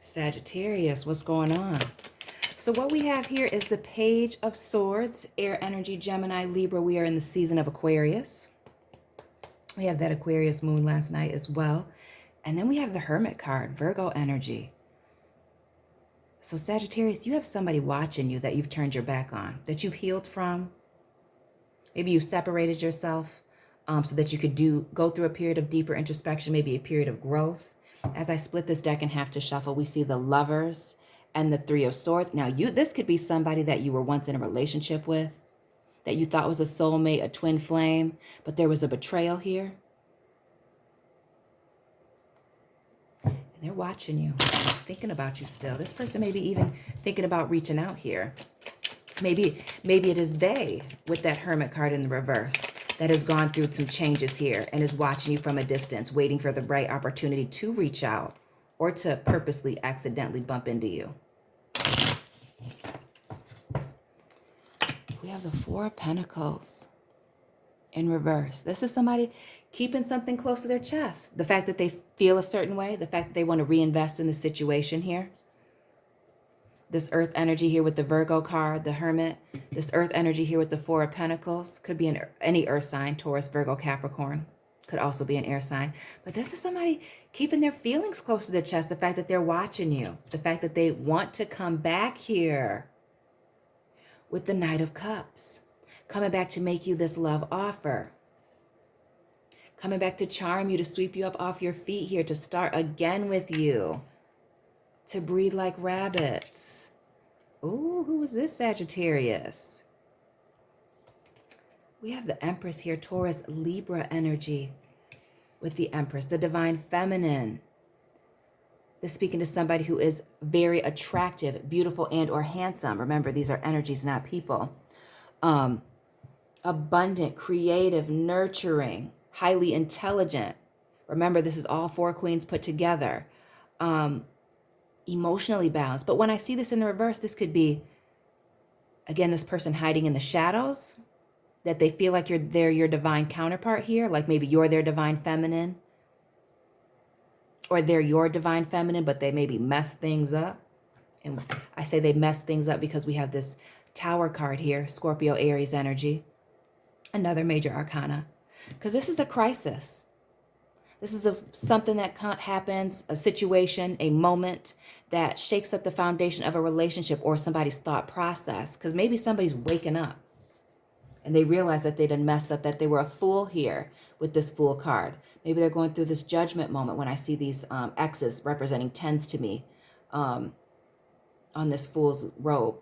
Sagittarius, what's going on? So what we have here is the Page of Swords, air energy, Gemini, Libra. We are in the season of Aquarius. We have that Aquarius moon last night as well. And then we have the Hermit card, Virgo energy. So Sagittarius, you have somebody watching you that you've turned your back on, that you've healed from. Maybe you separated yourself so that you could go through a period of deeper introspection, maybe a period of growth. As I split this deck in half to shuffle, we see the Lovers and the Three of Swords. Now, this could be somebody that you were once in a relationship with, that you thought was a soulmate, a twin flame, but there was a betrayal here. And they're watching you, thinking about you still. This person may be even thinking about reaching out here. Maybe it is they, with that Hermit card in the reverse, that has gone through some changes here and is watching you from a distance, waiting for the right opportunity to reach out or to purposely accidentally bump into you. We have the Four of Pentacles in reverse. This is somebody keeping something close to their chest. The fact that they feel a certain way, the fact that they want to reinvest in the situation here. This earth energy here with the Virgo card, the Hermit. This earth energy here with the Four of Pentacles. Could be any earth sign, Taurus, Virgo, Capricorn. Could also be an air sign. But this is somebody keeping their feelings close to their chest. The fact that they're watching you. The fact that they want to come back here. With the Knight of Cups. Coming back to make you this love offer. Coming back to charm you, to sweep you up off your feet here, to start again with you. To breed like rabbits. Ooh, who is this Sagittarius? We have the Empress here, Taurus, Libra energy with the Empress, the divine feminine. This is speaking to somebody who is very attractive, beautiful, and or handsome. Remember, these are energies, not people. Abundant, creative, nurturing, highly intelligent. Remember, this is all four queens put together. Emotionally balanced. But when I see this in the reverse, this could be, again, this person hiding in the shadows, that they feel like they're your divine counterpart here, like maybe you're their divine feminine, or they're your divine feminine, but they maybe mess things up. And I say they mess things up because we have this Tower card here, Scorpio, Aries energy, another major arcana, because this is a crisis. This is something that happens, a situation, a moment that shakes up the foundation of a relationship or somebody's thought process. Because maybe somebody's waking up and they realize that they done messed up, that they were a fool here with this Fool card. Maybe they're going through this judgment moment when I see these X's representing tens to me on this Fool's robe.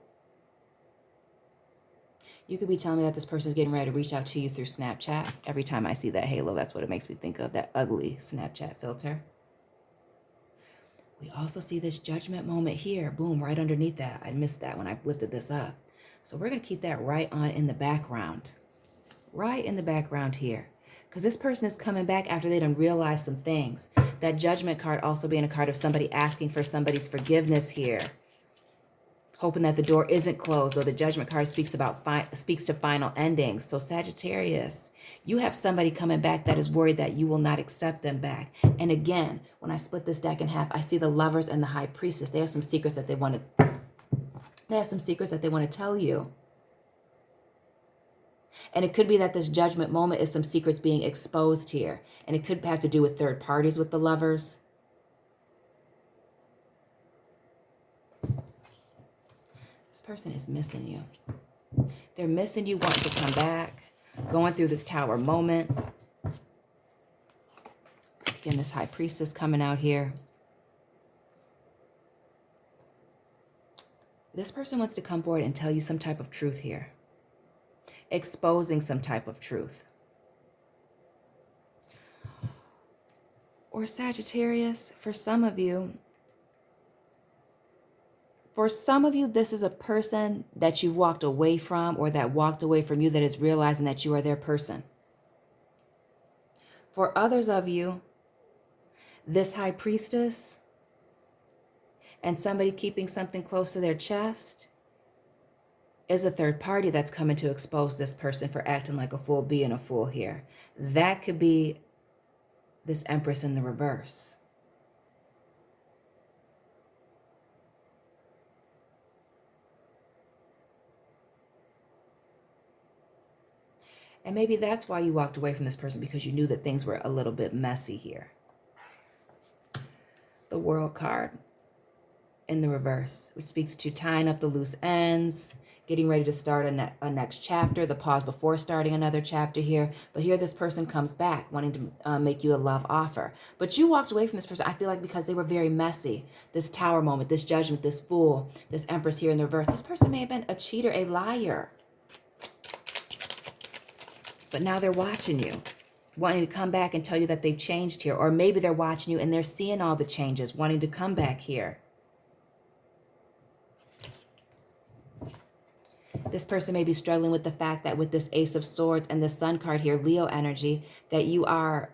You could be telling me that this person is getting ready to reach out to you through Snapchat. Every time I see that halo, that's what it makes me think of, that ugly Snapchat filter. We also see this judgment moment here. Boom, right underneath that. I missed that when I lifted this up. So we're going to keep that right on in the background. Right in the background here. Because this person is coming back after they done realized some things. That judgment card also being a card of somebody asking for somebody's forgiveness here. Hoping that the door isn't closed, though the judgment card speaks to final endings. So Sagittarius, you have somebody coming back that is worried that you will not accept them back. And again, when I split this deck in half, I see the Lovers and the High Priestess. They have some secrets that they want to tell you. And it could be that this judgment moment is some secrets being exposed here. And it could have to do with third parties with the Lovers. Person is missing you. They're missing you, wanting to come back, going through this Tower moment. Again, this High Priestess coming out here. This person wants to come forward and tell you some type of truth here. Exposing some type of truth. Or Sagittarius, for some of you, this is a person that you've walked away from or that walked away from you that is realizing that you are their person. For others of you, this High Priestess and somebody keeping something close to their chest is a third party that's coming to expose this person for acting like a fool, being a fool here. That could be this Empress in the reverse. And maybe that's why you walked away from this person, because you knew that things were a little bit messy here. The World card in the reverse, which speaks to tying up the loose ends, getting ready to start a next chapter, the pause before starting another chapter here. But here this person comes back wanting to make you a love offer. But you walked away from this person, I feel like, because they were very messy. This Tower moment, this Judgment, this Fool, this Empress here in the reverse. This person may have been a cheater, a liar. But now they're watching you, wanting to come back and tell you that they've changed here. Or maybe they're watching you and they're seeing all the changes, wanting to come back here. This person may be struggling with the fact that with this Ace of Swords and the Sun card here, Leo energy, that you are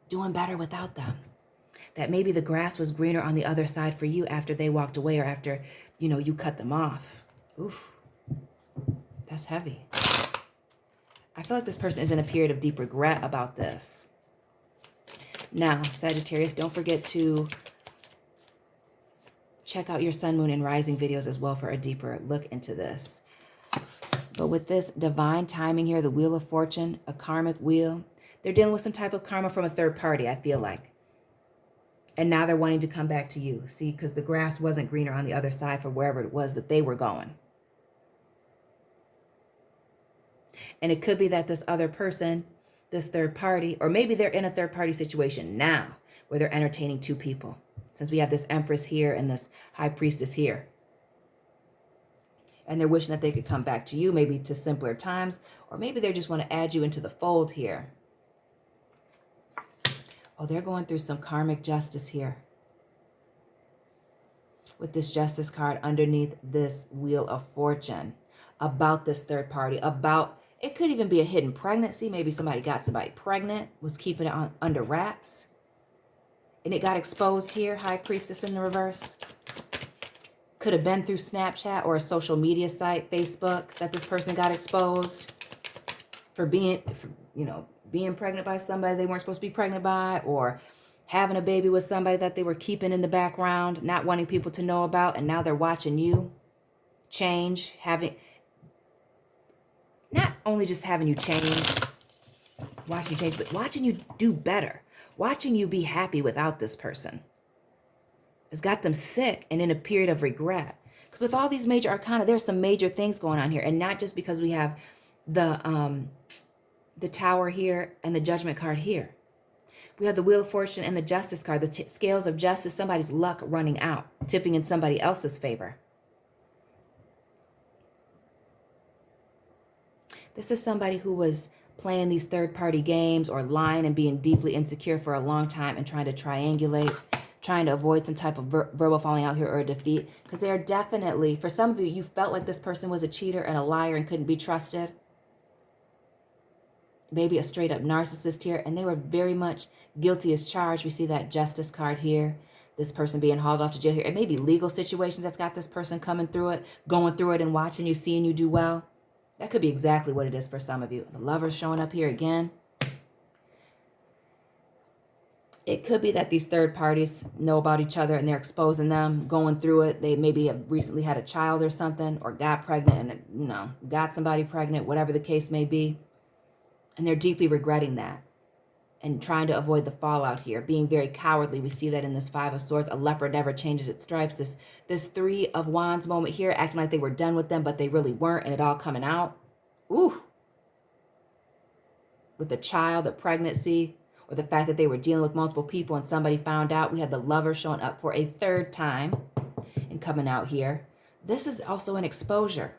doing better without them. That maybe the grass was greener on the other side for you after they walked away, or after, you know, you cut them off. Oof, that's heavy. I feel like this person is in a period of deep regret about this. Now, Sagittarius, don't forget to check out your Sun, Moon, and Rising videos as well for a deeper look into this. But with this divine timing here, the Wheel of Fortune, a karmic wheel, they're dealing with some type of karma from a third party, I feel like. And now they're wanting to come back to you. See, because the grass wasn't greener on the other side for wherever it was that they were going. And it could be that this other person, this third party, or maybe they're in a third party situation now where they're entertaining two people. Since we have this Empress here and this High Priestess here. And they're wishing that they could come back to you, maybe to simpler times, or maybe they just want to add you into the fold here. Oh, they're going through some karmic justice here. With this Justice card underneath this Wheel of Fortune. About this third party, about, it could even be a hidden pregnancy. Maybe somebody got somebody pregnant, was keeping it under wraps. And it got exposed here, High Priestess in the reverse. Could have been through Snapchat or a social media site, Facebook, that this person got exposed for being pregnant by somebody they weren't supposed to be pregnant by, or having a baby with somebody that they were keeping in the background, not wanting people to know about, and now they're watching you change, not only just having you change, watching you change, but watching you do better, watching you be happy without this person. It's got them sick and in a period of regret. Because with all these major arcana, there's some major things going on here. And not just because we have the Tower here and the Judgment card here. We have the Wheel of Fortune and the Justice card, the scales of justice, somebody's luck running out, tipping in somebody else's favor. This is somebody who was playing these third-party games or lying and being deeply insecure for a long time and trying to triangulate, trying to avoid some type of verbal falling out here or a defeat. Because they are definitely, for some of you, you felt like this person was a cheater and a liar and couldn't be trusted. Maybe a straight up narcissist here, and they were very much guilty as charged. We see that Justice card here. This person being hauled off to jail here. It may be legal situations that's got this person coming through it, going through it and watching you, seeing you do well. That could be exactly what it is for some of you. The Lover's showing up here again. It could be that these third parties know about each other and they're exposing them, going through it. They maybe have recently had a child or something, or got pregnant and, you know, got somebody pregnant, whatever the case may be. And they're deeply regretting that and trying to avoid the fallout here, being very cowardly. We see that in this Five of Swords. A leopard never changes its stripes. This Three of Wands moment here, acting like they were done with them, but they really weren't, and it all coming out. Ooh. With the child, the pregnancy, or the fact that they were dealing with multiple people and somebody found out. We had the Lover showing up for a third time and coming out here. This is also an exposure.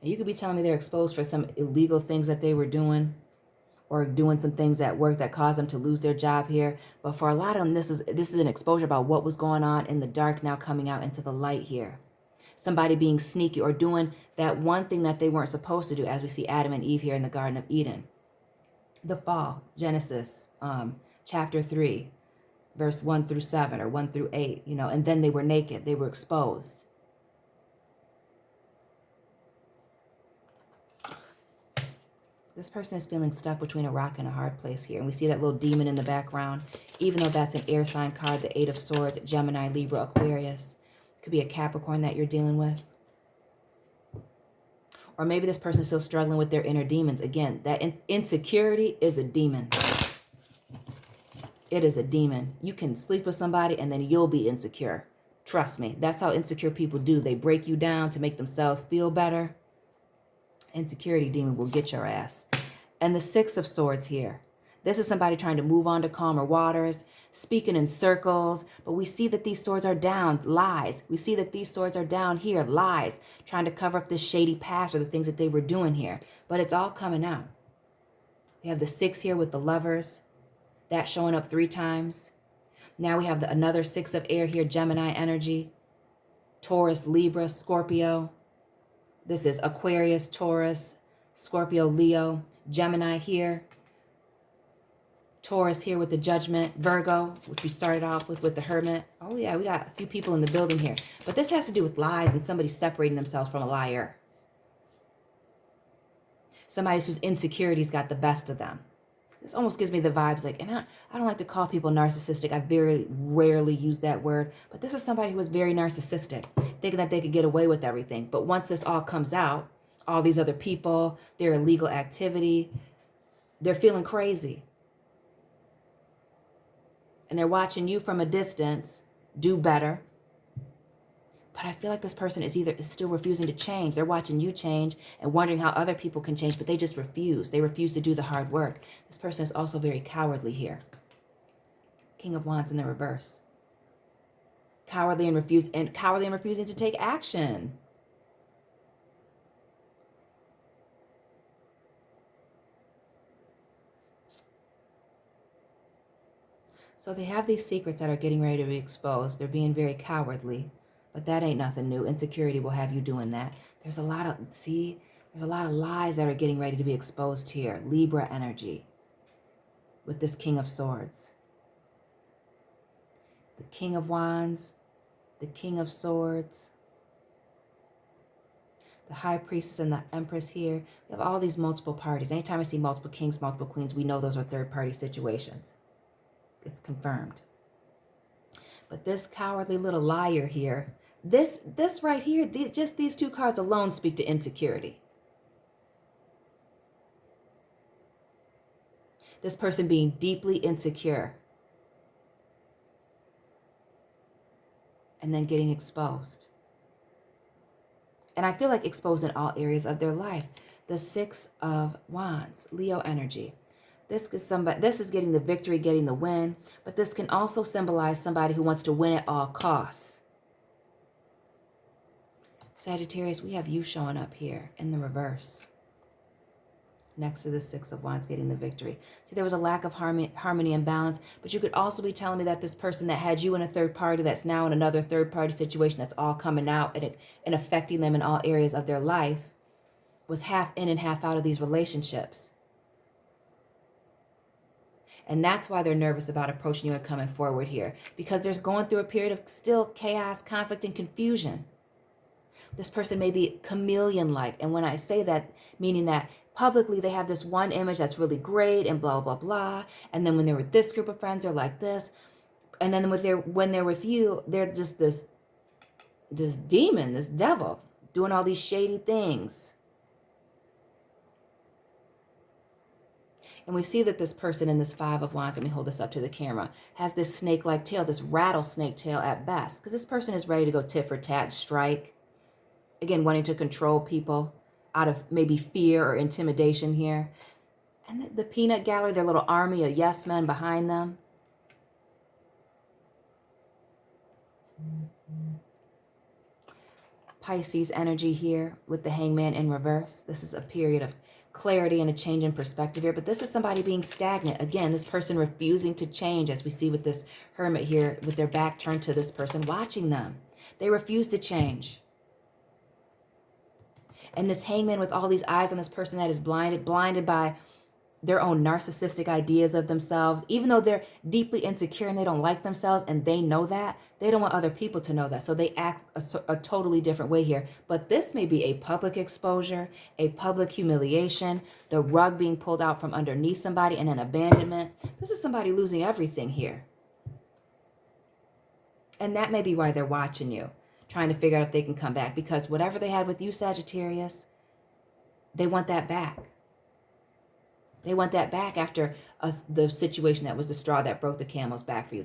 You could be telling me they're exposed for some illegal things that they were doing, or doing some things at work that caused them to lose their job here. But for a lot of them, this is an exposure about what was going on in the dark now coming out into the light here. Somebody being sneaky or doing that one thing that they weren't supposed to do, as we see Adam and Eve here in the Garden of Eden. The fall, Genesis, chapter 3, verse 1 through 7 or 1 through 8, you know, and then they were naked, they were exposed. This person is feeling stuck between a rock and a hard place here. And we see that little demon in the background, even though that's an air sign card, the 8 of Swords, Gemini, Libra, Aquarius. It could be a Capricorn that you're dealing with. Or maybe this person is still struggling with their inner demons. Again, that insecurity is a demon. It is a demon. You can sleep with somebody and then you'll be insecure. Trust me, that's how insecure people do. They break you down to make themselves feel better. Insecurity demon will get your ass. And the 6 of Swords here. This is somebody trying to move on to calmer waters, speaking in circles. But we see that these swords are down, lies. We see that these swords are down here, lies, trying to cover up this shady past or the things that they were doing here. But it's all coming out. We have the 6 here with the Lovers. That showing up 3 times. Now we have another 6 of air here, Gemini energy. Taurus, Libra, Scorpio. This is Aquarius, Taurus, Scorpio, Leo, Gemini here. Taurus here with the Judgment, Virgo, which we started off with the Hermit. Oh yeah, we got a few people in the building here. But this has to do with lies and somebody separating themselves from a liar. Somebody whose insecurities got the best of them. This almost gives me the vibes like, and I don't like to call people narcissistic. I very rarely use that word. But this is somebody who was very narcissistic, thinking that they could get away with everything. But once this all comes out, all these other people, their illegal activity, they're feeling crazy. And they're watching you from a distance do better. But I feel like this person is still refusing to change. They're watching you change and wondering how other people can change, but they just refuse. They refuse to do the hard work. This person is also very cowardly here. King of Wands in the reverse. Cowardly and refusing to take action. So they have these secrets that are getting ready to be exposed. They're being very cowardly, but that ain't nothing new. Insecurity will have you doing that. There's a lot of lies that are getting ready to be exposed here. Libra energy with this King of Swords. The King of Wands, the King of Swords, the High Priestess and the Empress here. We have all these multiple parties. Anytime I see multiple kings, multiple queens, we know those are third-party situations. It's confirmed. But this cowardly little liar here, this right here, just these 2 cards alone speak to insecurity. This person being deeply insecure and then getting exposed. And I feel like exposed in all areas of their life. The 6 of Wands, Leo energy. This is getting the victory, getting the win, but this can also symbolize somebody who wants to win at all costs. Sagittarius, we have you showing up here in the reverse. Next to the 6 of Wands getting the victory. See, there was a lack of harmony and balance, but you could also be telling me that this person that had you in a third party that's now in another third party situation that's all coming out and affecting them in all areas of their life was half in and half out of these relationships. And that's why they're nervous about approaching you and coming forward here. Because they're going through a period of still chaos, conflict, and confusion. This person may be chameleon-like. And when I say that, meaning that publicly they have this one image that's really great and blah, blah, blah. And then when they're with this group of friends, they're like this. And then when they're with you, they're just this demon, this devil, doing all these shady things. And we see that this person in this 5 of Wands, let me hold this up to the camera, has this snake-like tail, this rattlesnake tail at best. Because this person is ready to go tit for tat and strike. Again, wanting to control people out of maybe fear or intimidation here. And the peanut gallery, their little army of yes men behind them. Pisces energy here with the Hangman in reverse. This is a period of clarity and a change in perspective here, but this is somebody being stagnant. Again, this person refusing to change, as we see with this Hermit here with their back turned to this person watching them. They refuse to change. And this Hangman with all these eyes on this person that is blinded by their own narcissistic ideas of themselves, even though they're deeply insecure and they don't like themselves and they know that, they don't want other people to know that. So they act a totally different way here. But this may be a public exposure, a public humiliation, the rug being pulled out from underneath somebody, and an abandonment. This is somebody losing everything here. And that may be why they're watching you, trying to figure out if they can come back, because whatever they had with you, Sagittarius, they want that back. They want that back after the situation that was the straw that broke the camel's back for you.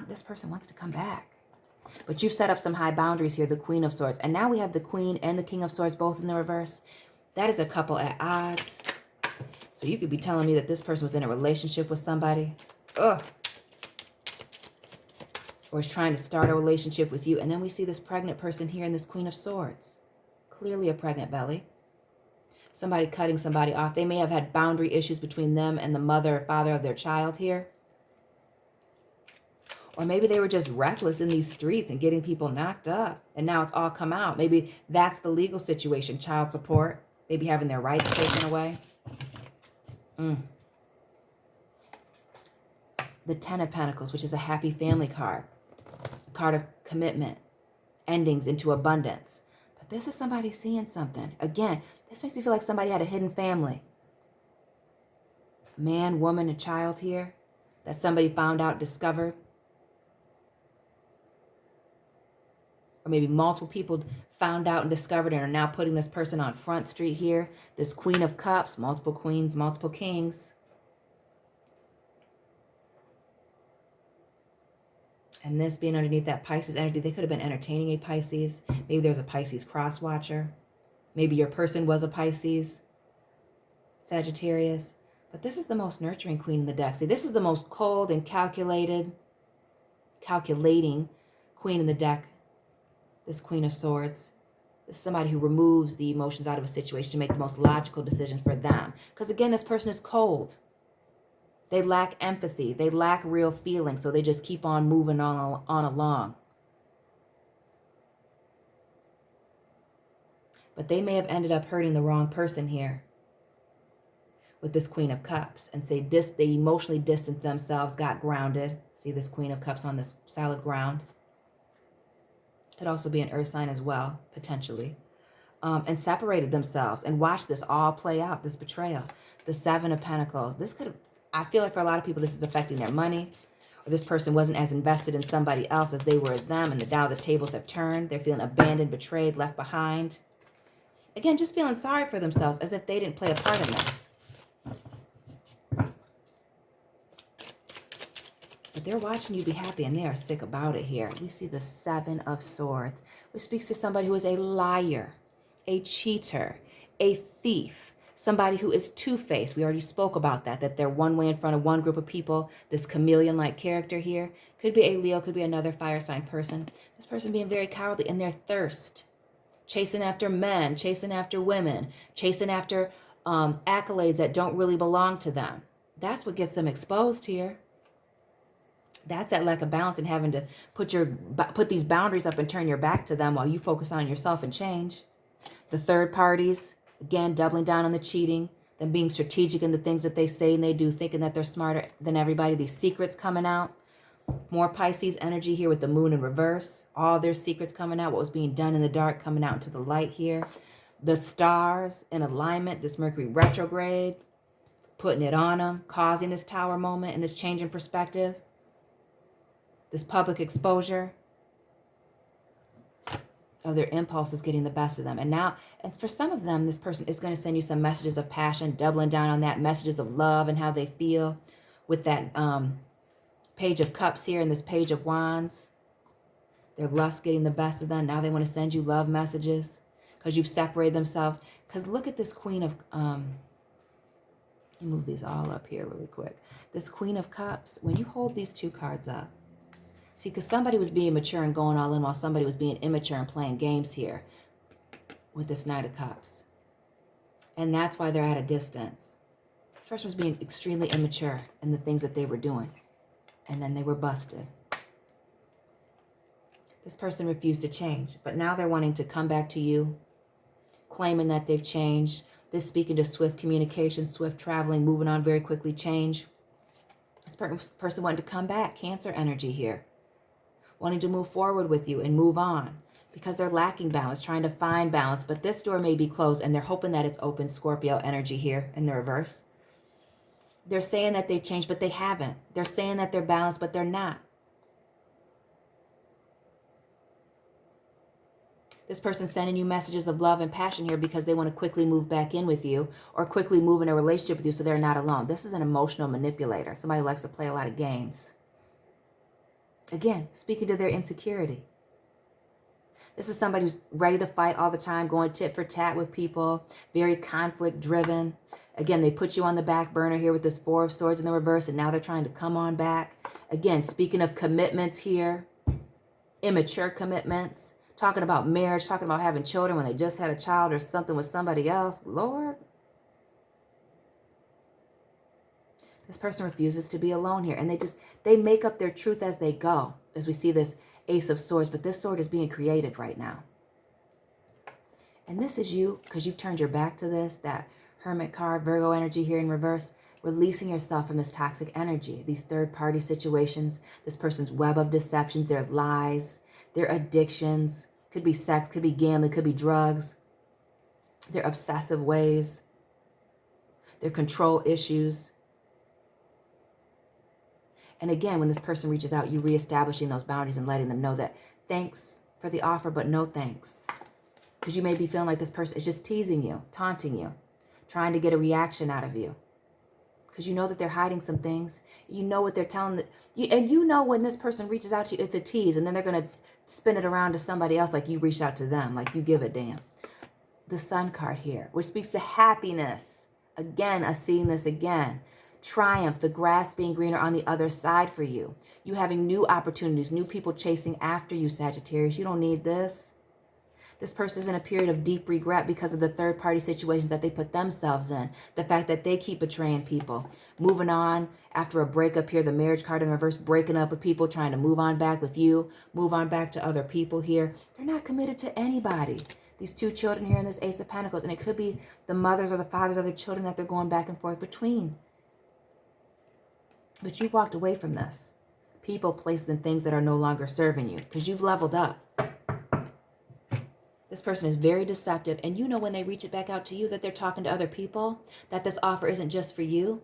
This person wants to come back. But you've set up some high boundaries here, the Queen of Swords. And now we have the Queen and the King of Swords both in the reverse. That is a couple at odds. So you could be telling me that this person was in a relationship with somebody. Ugh. Or is trying to start a relationship with you. And then we see this pregnant person here in this Queen of Swords. Clearly a pregnant belly. Somebody cutting somebody off. They may have had boundary issues between them and the mother or father of their child here. Or maybe they were just reckless in these streets and getting people knocked up. And now it's all come out. Maybe that's the legal situation. Child support. Maybe having their rights taken away. The Ten of Pentacles, which is a happy family card. A card of commitment. Endings into abundance. But this is somebody seeing something. Again, this makes me feel like somebody had a hidden family. Man, woman, and child here. That somebody found out, discovered. Or maybe multiple people found out and discovered and are now putting this person on Front Street here. This Queen of Cups, multiple queens, multiple kings. And this being underneath that Pisces energy, they could have been entertaining a Pisces. Maybe there's a Pisces cross watcher. Maybe your person was a Pisces, Sagittarius. But this is the most nurturing queen in the deck. See, this is the most cold and calculating queen in the deck. This Queen of Swords. This is somebody who removes the emotions out of a situation to make the most logical decision for them. Because again, this person is cold. They lack empathy. They lack real feeling. So they just keep on moving on along. But they may have ended up hurting the wrong person here with this Queen of Cups. And say they emotionally distanced themselves, got grounded. See this Queen of Cups on this solid ground. Could also be an earth sign as well, potentially. And separated themselves and watched this all play out, this betrayal. The Seven of Pentacles. I feel like for a lot of people, this is affecting their money. Or this person wasn't as invested in somebody else as they were as them. And now the tables have turned. They're feeling abandoned, betrayed, left behind. Again, just feeling sorry for themselves as if they didn't play a part in this. But they're watching you be happy and they are sick about it here. We see the Seven of Swords, which speaks to somebody who is a liar, a cheater, a thief, somebody who is two-faced. We already spoke about that they're one way in front of one group of people. This chameleon-like character here could be a Leo, could be another fire sign person. This person being very cowardly in their thirst. Chasing after men, chasing after women, chasing after accolades that don't really belong to them. That's what gets them exposed here. That's that lack of balance and having to put these boundaries up and turn your back to them while you focus on yourself and change. The third parties, again, doubling down on the cheating, them being strategic in the things that they say and they do, thinking that they're smarter than everybody. These secrets coming out. More Pisces energy here with the moon in reverse. All their secrets coming out. What was being done in the dark coming out into the light here. The stars in alignment. This Mercury retrograde. Putting it on them. Causing this tower moment and this change in perspective. This public exposure of their impulses getting the best of them. And for some of them, this person is going to send you some messages of passion, doubling down on that, messages of love and how they feel with that Page of Cups here and this Page of Wands. Their lust getting the best of them. Now they want to send you love messages because you've separated themselves. Because look at this Queen of... let me move these all up here really quick. This Queen of Cups, when you hold these two cards up, see, because somebody was being mature and going all in while somebody was being immature and playing games here with this Knight of Cups. And that's why they're at a distance. This person was being extremely immature in the things that they were doing. And then they were busted. This person refused to change. But now they're wanting to come back to you, claiming that they've changed. This speaking to swift communication, swift traveling, moving on very quickly, change. This person wanted to come back, Cancer energy here. Wanting to move forward with you and move on because they're lacking balance, trying to find balance. But this door may be closed and they're hoping that it's open, Scorpio energy here in the reverse. They're saying that they've changed, but they haven't. They're saying that they're balanced, but they're not. This person's sending you messages of love and passion here because they want to quickly move back in with you or quickly move in a relationship with you so they're not alone. This is an emotional manipulator. Somebody who likes to play a lot of games. Again, speaking to their insecurity. This is somebody who's ready to fight all the time, going tit for tat with people, very conflict driven. Again, they put you on the back burner here with this Four of Swords in the reverse, and now they're trying to come on back. Again, speaking of commitments here, immature commitments, talking about marriage, talking about having children when they just had a child or something with somebody else. Lord. This person refuses to be alone here, and they make up their truth as they go, as we see this Ace of Swords, but this sword is being created right now. And this is you, because you've turned your back to this, that Hermit card, Virgo energy here in reverse, releasing yourself from this toxic energy, these third-party situations, this person's web of deceptions, their lies, their addictions, could be sex, could be gambling, could be drugs, their obsessive ways, their control issues. And again, when this person reaches out, you reestablishing those boundaries and letting them know that thanks for the offer, but no thanks. Because you may be feeling like this person is just teasing you, taunting you, trying to get a reaction out of you. Because you know that they're hiding some things. You know what they're telling you, and you know when this person reaches out to you, it's a tease, and then they're going to spin it around to somebody else like you reached out to them, like you give a damn. The Sun card here, which speaks to happiness. Again, us seeing this again. Triumph, the grass being greener on the other side for you. You having new opportunities, new people chasing after you, Sagittarius. You don't need this. This person is in a period of deep regret because of the third-party situations that they put themselves in. The fact that they keep betraying people. Moving on after a breakup here, the marriage card in reverse, breaking up with people, trying to move on back with you, move on back to other people here. They're not committed to anybody. These two children here in this Ace of Pentacles, and it could be the mothers or the fathers of their children that they're going back and forth between. But you've walked away from this. People, places, and things that are no longer serving you because you've leveled up. This person is very deceptive, and you know when they reach it back out to you that they're talking to other people, that this offer isn't just for you.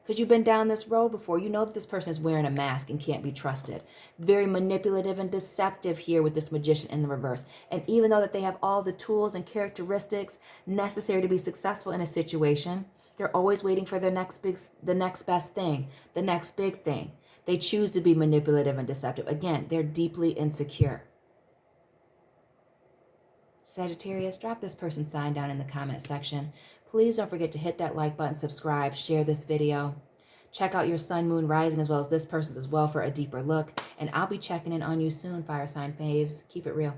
Because you've been down this road before. You know that this person is wearing a mask and can't be trusted. Very manipulative and deceptive here with this Magician in the reverse. And even though that they have all the tools and characteristics necessary to be successful in a situation, they're always waiting for the next best thing, the next big thing. They choose to be manipulative and deceptive. Again, they're deeply insecure. Sagittarius, drop this person's sign down in the comment section. Please don't forget to hit that like button, subscribe, share this video. Check out your sun, moon, rising, as well as this person's as well for a deeper look. And I'll be checking in on you soon, fire sign faves. Keep it real.